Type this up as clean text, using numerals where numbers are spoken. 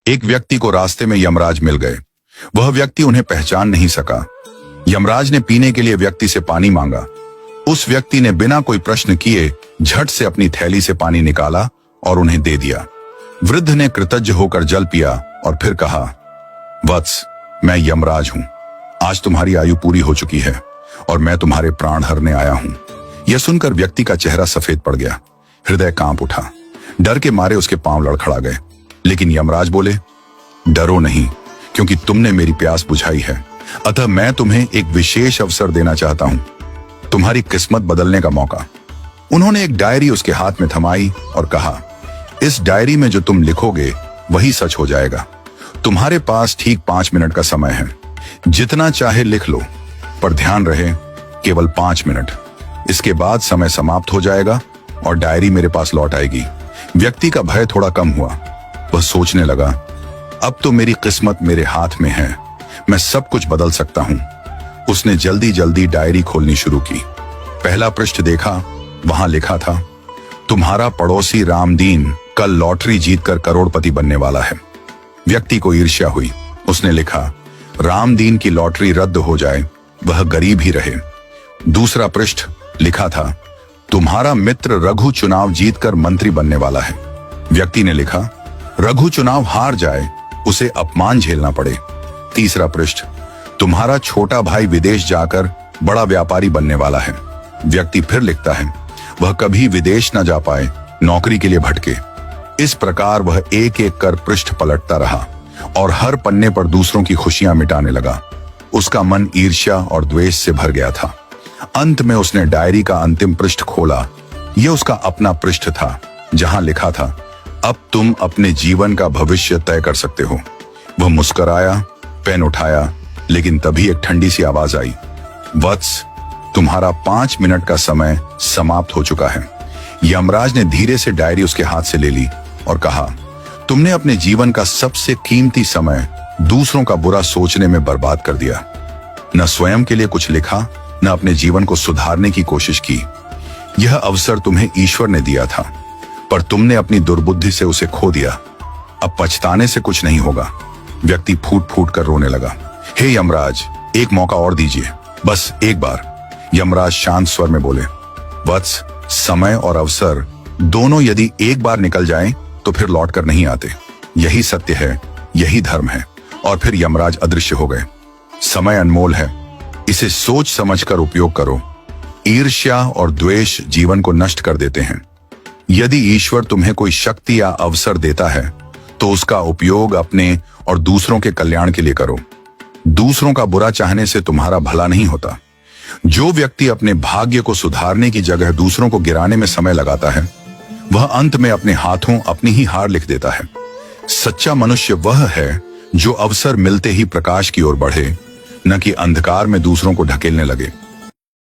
एक व्यक्ति को रास्ते में यमराज मिल गए। वह व्यक्ति उन्हें पहचान नहीं सका। यमराज ने पीने के लिए व्यक्ति से पानी मांगा। उस व्यक्ति ने बिना कोई प्रश्न किए झट से अपनी थैली से पानी निकाला और उन्हें दे दिया। वृद्ध ने कृतज्ञ होकर जल पिया और फिर कहा, वत्स, मैं यमराज हूं। आज तुम्हारी आयु पूरी हो चुकी है और मैं तुम्हारे प्राण हरने आया हूं। यह सुनकर व्यक्ति का चेहरा सफेद पड़ गया। हृदय कांप उठा। डर के मारे उसके पांव लड़खड़ा गए। लेकिन यमराज बोले, डरो नहीं, क्योंकि तुमने मेरी प्यास बुझाई है। अतः मैं तुम्हें एक विशेष अवसर देना चाहता हूं, तुम्हारी किस्मत बदलने का मौका। उन्होंने एक डायरी उसके हाथ में थमाई और कहा, इस डायरी में जो तुम लिखोगे वही सच हो जाएगा। तुम्हारे पास ठीक 5 मिनट का समय है। जितना चाहे लिख लो, पर ध्यान रहे केवल 5 मिनट। इसके बाद समय समाप्त हो जाएगा और डायरी मेरे पास लौट आएगी। व्यक्ति का भय थोड़ा कम हुआ। वह सोचने लगा, अब तो मेरी किस्मत मेरे हाथ में है, मैं सब कुछ बदल सकता हूं। उसने जल्दी जल्दी डायरी खोलनी शुरू की। पहला पृष्ठ देखा। वहां लिखा था, तुम्हारा पड़ोसी रामदीन कल लॉटरी जीतकर करोड़पति बनने वाला है। व्यक्ति को ईर्ष्या हुई। उसने लिखा, रामदीन की लॉटरी रद्द हो जाए, वह गरीब ही रहे। दूसरा पृष्ठ लिखा था, तुम्हारा मित्र रघु चुनाव जीतकर मंत्री बनने वाला है। व्यक्ति ने लिखा, रघु चुनाव हार जाए, उसे अपमान झेलना पड़े। तीसरा पृष्ठ, तुम्हारा छोटा भाई विदेश जाकर बड़ा व्यापारी बनने वाला है। व्यक्ति फिर लिखता है, वह कभी विदेश न जा पाए, नौकरी के लिए भटके। इस प्रकार वह एक एक कर पृष्ठ पलटता रहा और हर पन्ने पर दूसरों की खुशियां मिटाने लगा। उसका मन ईर्ष्या और द्वेष से भर गया था। अंत में उसने डायरी का अंतिम पृष्ठ खोला। यह उसका अपना पृष्ठ था, जहां लिखा था, अब तुम अपने जीवन का भविष्य तय कर सकते हो। वह मुस्कुराया, पेन उठाया, लेकिन तभी एक ठंडी सी आवाज आई, वत्स, तुम्हारा 5 मिनट का समय समाप्त हो चुका है। यमराज ने धीरे से डायरी उसके हाथ से ले ली और कहा, तुमने अपने जीवन का सबसे कीमती समय दूसरों का बुरा सोचने में बर्बाद कर दिया। न स्वयं के लिए कुछ लिखा, न अपने जीवन को सुधारने की कोशिश की। यह अवसर तुम्हें ईश्वर ने दिया था, पर तुमने अपनी दुर्बुद्धि से उसे खो दिया। अब पछताने से कुछ नहीं होगा। व्यक्ति फूट फूट कर रोने लगा। हे यमराज, एक मौका और दीजिए, बस एक बार। यमराज शांत स्वर में बोले, वत्स, समय और अवसर दोनों यदि एक बार निकल जाएं, तो फिर लौट कर नहीं आते। यही सत्य है, यही धर्म है। और फिर यमराज अदृश्य हो गए। समय अनमोल है, इसे सोच समझकर उपयोग करो। ईर्ष्या और द्वेष जीवन को नष्ट कर देते हैं। यदि ईश्वर तुम्हें कोई शक्ति या अवसर देता है, तो उसका उपयोग अपने और दूसरों के कल्याण के लिए करो। दूसरों का बुरा चाहने से तुम्हारा भला नहीं होता। जो व्यक्ति अपने भाग्य को सुधारने की जगह दूसरों को गिराने में समय लगाता है, वह अंत में अपने हाथों अपनी ही हार लिख देता है। सच्चा मनुष्य वह है जो अवसर मिलते ही प्रकाश की ओर बढ़े, न कि अंधकार में दूसरों को ढकेलने लगे।